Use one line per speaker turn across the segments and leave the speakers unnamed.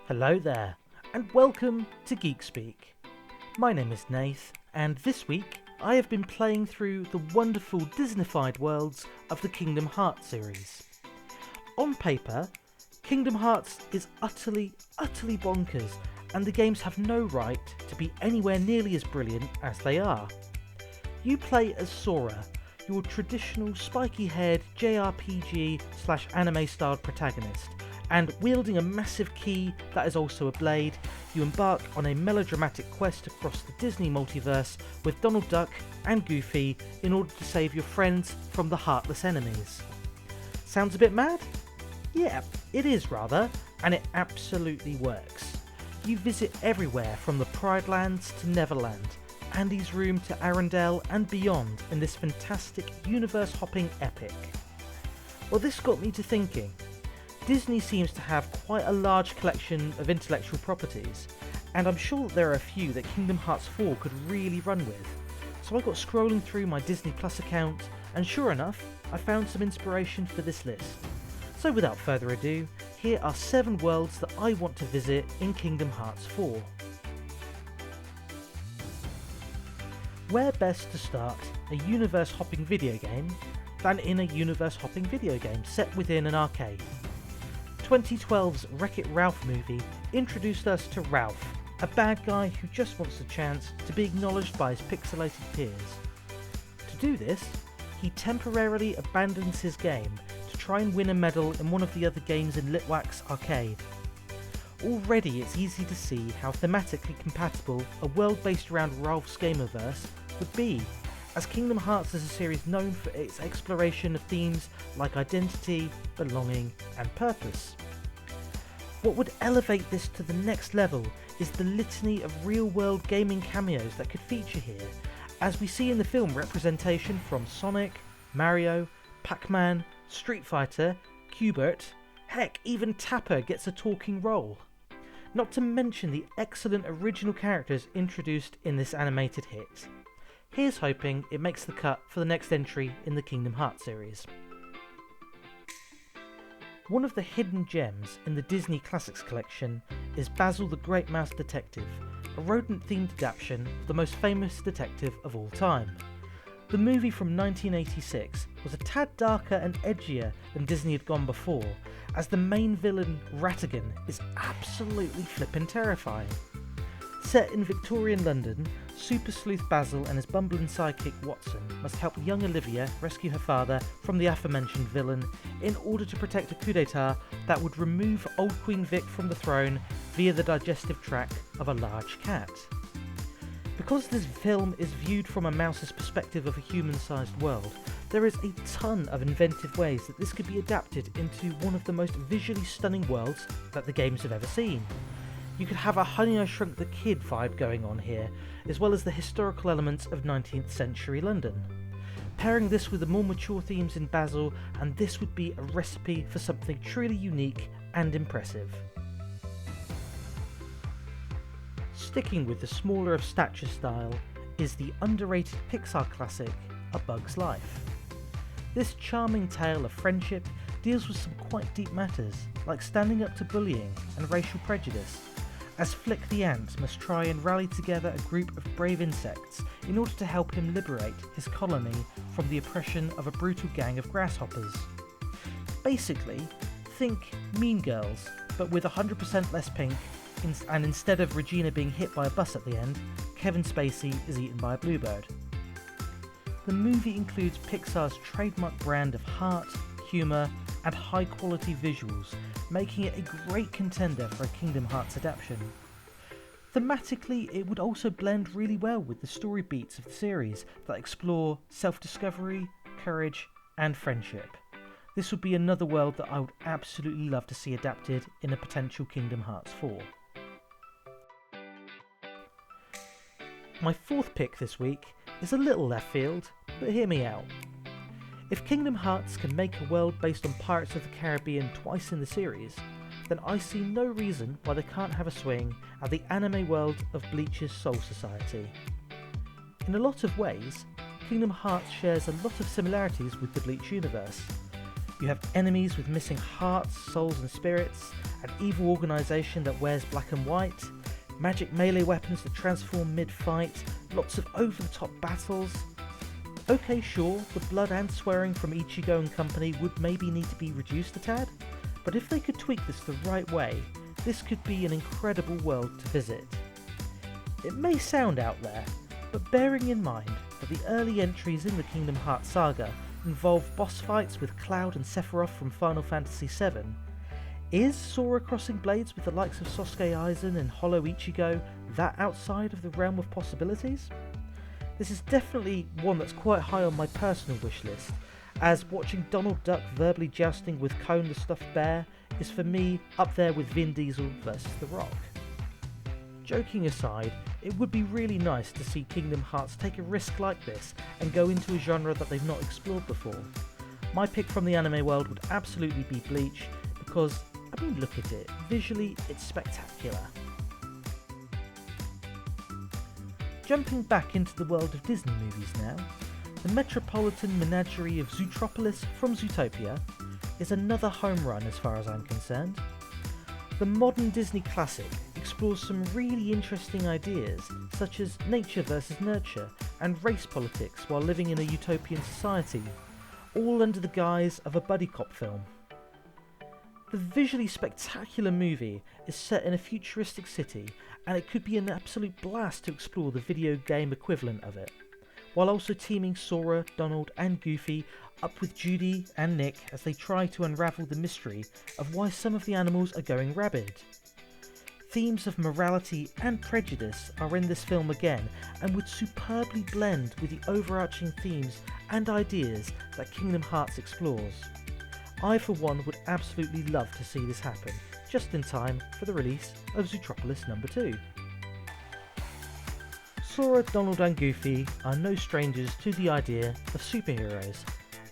Hello there, and welcome to Geek Speak. My name is Nath, and this week I have been playing through the wonderful Disneyfied worlds of the Kingdom Hearts series. On paper, Kingdom Hearts is utterly bonkers, and the games have no right to be anywhere nearly as brilliant as they are. You play as Sora, your traditional spiky-haired JRPG/anime-styled protagonist, and wielding a massive key that is also a blade, you embark on a melodramatic quest across the Disney multiverse with Donald Duck and Goofy in order to save your friends from the heartless enemies. Sounds a bit mad? Yeah, it is rather, and it absolutely works. You visit everywhere from the Pride Lands to Neverland, Andy's Room to Arendelle and beyond in this fantastic universe-hopping epic. Well, this got me to thinking. Disney seems to have quite a large collection of intellectual properties, and I'm sure that there are a few that Kingdom Hearts 4 could really run with. So I got scrolling through my Disney Plus account, and sure enough, I found some inspiration for this list. So without further ado, here are 7 worlds that I want to visit in Kingdom Hearts 4. Where best to start a universe-hopping video game than in a universe-hopping video game set within an arcade? 2012's Wreck-It Ralph movie introduced us to Ralph, a bad guy who just wants a chance to be acknowledged by his pixelated peers. To do this, he temporarily abandons his game to try and win a medal in one of the other games in Litwak's arcade. Already it's easy to see how thematically compatible a world based around Ralph's gamerverse would be, as Kingdom Hearts is a series known for its exploration of themes like identity, belonging, and purpose. What would elevate this to the next level is the litany of real-world gaming cameos that could feature here, as we see in the film representation from Sonic, Mario, Pac-Man, Street Fighter, Q*bert, heck, even Tapper gets a talking role. Not to mention the excellent original characters introduced in this animated hit. Here's hoping it makes the cut for the next entry in the Kingdom Hearts series. One of the hidden gems in the Disney Classics collection is Basil the Great Mouse Detective, a rodent-themed adaptation of the most famous detective of all time. The movie from 1986 was a tad darker and edgier than Disney had gone before, as the main villain, Ratigan, is absolutely flippin' terrifying. Set in Victorian London, Super Sleuth Basil and his bumbling sidekick Watson must help young Olivia rescue her father from the aforementioned villain in order to protect a coup d'etat that would remove old Queen Vic from the throne via the digestive tract of a large cat. Because this film is viewed from a mouse's perspective of a human-sized world, there is a ton of inventive ways that this could be adapted into one of the most visually stunning worlds that the games have ever seen. You could have a Honey I Shrunk the Kid vibe going on here, as well as the historical elements of 19th century London. Pairing this with the more mature themes in Basil, and this would be a recipe for something truly unique and impressive. Sticking with the smaller of stature style is the underrated Pixar classic, A Bug's Life. This charming tale of friendship deals with some quite deep matters, like standing up to bullying and racial prejudice, as Flick the Ant must try and rally together a group of brave insects in order to help him liberate his colony from the oppression of a brutal gang of grasshoppers. Basically, think Mean Girls, but with 100% less pink, and instead of Regina being hit by a bus at the end, Kevin Spacey is eaten by a bluebird. The movie includes Pixar's trademark brand of heart, humour, and high-quality visuals, making it a great contender for a Kingdom Hearts adaptation. Thematically, it would also blend really well with the story beats of the series that explore self-discovery, courage, and friendship. This would be another world that I would absolutely love to see adapted in a potential Kingdom Hearts 4. My fourth pick this week is a little left field, but hear me out. If Kingdom Hearts can make a world based on Pirates of the Caribbean twice in the series, then I see no reason why they can't have a swing at the anime world of Bleach's Soul Society. In a lot of ways, Kingdom Hearts shares a lot of similarities with the Bleach universe. You have enemies with missing hearts, souls and spirits, an evil organisation that wears black and white, magic melee weapons that transform mid-fight, lots of over-the-top battles. Okay, sure, the blood and swearing from Ichigo and company would maybe need to be reduced a tad, but if they could tweak this the right way, this could be an incredible world to visit. It may sound out there, but bearing in mind that the early entries in the Kingdom Hearts saga involve boss fights with Cloud and Sephiroth from Final Fantasy VII, is Sora crossing blades with the likes of Sasuke Aizen and Hollow Ichigo that outside of the realm of possibilities? This is definitely one that's quite high on my personal wish list, as watching Donald Duck verbally jousting with Cone the Stuffed Bear is for me up there with Vin Diesel versus The Rock. Joking aside, it would be really nice to see Kingdom Hearts take a risk like this and go into a genre that they've not explored before. My pick from the anime world would absolutely be Bleach, because, I mean, look at it, visually it's spectacular. Jumping back into the world of Disney movies now, the Metropolitan Menagerie of Zootropolis from Zootopia is another home run as far as I'm concerned. The modern Disney classic explores some really interesting ideas such as nature versus nurture and race politics while living in a utopian society, all under the guise of a buddy cop film. The visually spectacular movie is set in a futuristic city, and it could be an absolute blast to explore the video game equivalent of it, while also teaming Sora, Donald and Goofy up with Judy and Nick as they try to unravel the mystery of why some of the animals are going rabid. Themes of morality and prejudice are in this film again, and would superbly blend with the overarching themes and ideas that Kingdom Hearts explores. I for one would absolutely love to see this happen, just in time for the release of Zootropolis No. 2. Sora, Donald and Goofy are no strangers to the idea of superheroes,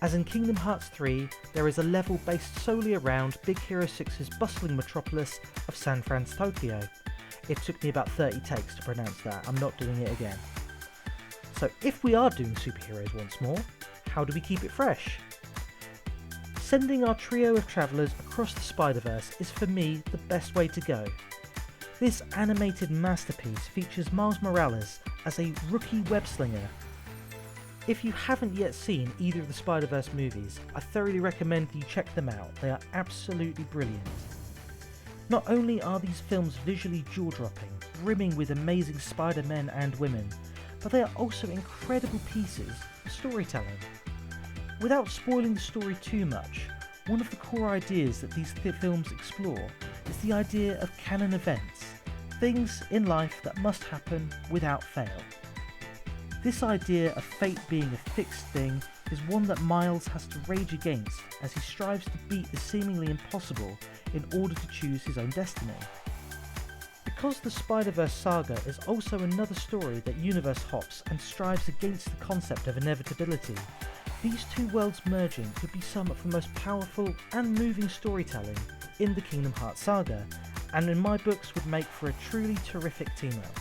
as in Kingdom Hearts 3 there is a level based solely around Big Hero 6's bustling metropolis of San Francisco, Tokyo. It took me about 30 takes to pronounce that, I'm not doing it again. So if we are doing superheroes once more, how do we keep it fresh? Sending our trio of travellers across the Spider-Verse is for me the best way to go. This animated masterpiece features Miles Morales as a rookie web-slinger. If you haven't yet seen either of the Spider-Verse movies, I thoroughly recommend you check them out, they are absolutely brilliant. Not only are these films visually jaw-dropping, brimming with amazing Spider-Men and women, but they are also incredible pieces of storytelling. Without spoiling the story too much, one of the core ideas that these films explore is the idea of canon events, things in life that must happen without fail. This idea of fate being a fixed thing is one that Miles has to rage against as he strives to beat the seemingly impossible in order to choose his own destiny. Because the Spider-Verse saga is also another story that universe hops and strives against the concept of inevitability, these two worlds merging could be some of the most powerful and moving storytelling in the Kingdom Hearts saga, and in my books would make for a truly terrific team-up.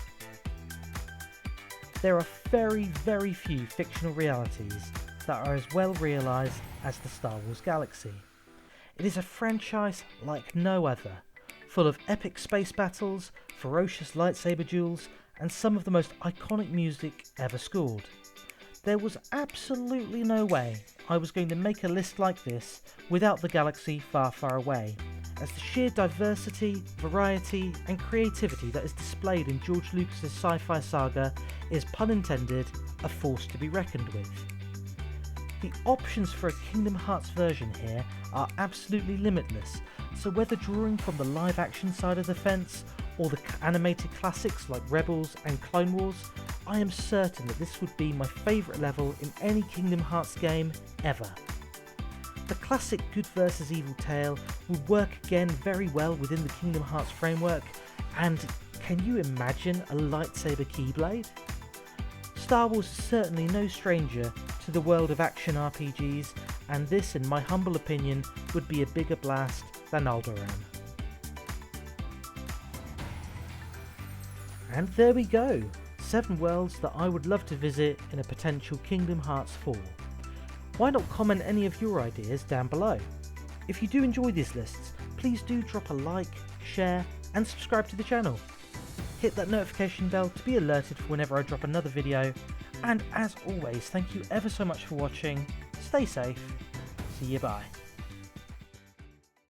There are very, very few fictional realities that are as well realised as the Star Wars galaxy. It is a franchise like no other, full of epic space battles, ferocious lightsaber duels, and some of the most iconic music ever scored. There was absolutely no way I was going to make a list like this without the galaxy far, far away, as the sheer diversity, variety and creativity that is displayed in George Lucas's sci-fi saga is, pun intended, a force to be reckoned with. The options for a Kingdom Hearts version here are absolutely limitless, so whether drawing from the live action side of the fence or the animated classics like Rebels and Clone Wars, I am certain that this would be my favourite level in any Kingdom Hearts game ever. The classic good versus evil tale would work again very well within the Kingdom Hearts framework, and can you imagine a lightsaber keyblade? Star Wars is certainly no stranger to the world of action RPGs, and this, in my humble opinion, would be a bigger blast than Alderaan. And there we go, 7 worlds that I would love to visit in a potential Kingdom Hearts 4. Why not comment any of your ideas down below? If you do enjoy these lists, please do drop a like, share and subscribe to the channel. Hit that notification bell to be alerted for whenever I drop another video, and as always, thank you ever so much for watching, stay safe, see you bye.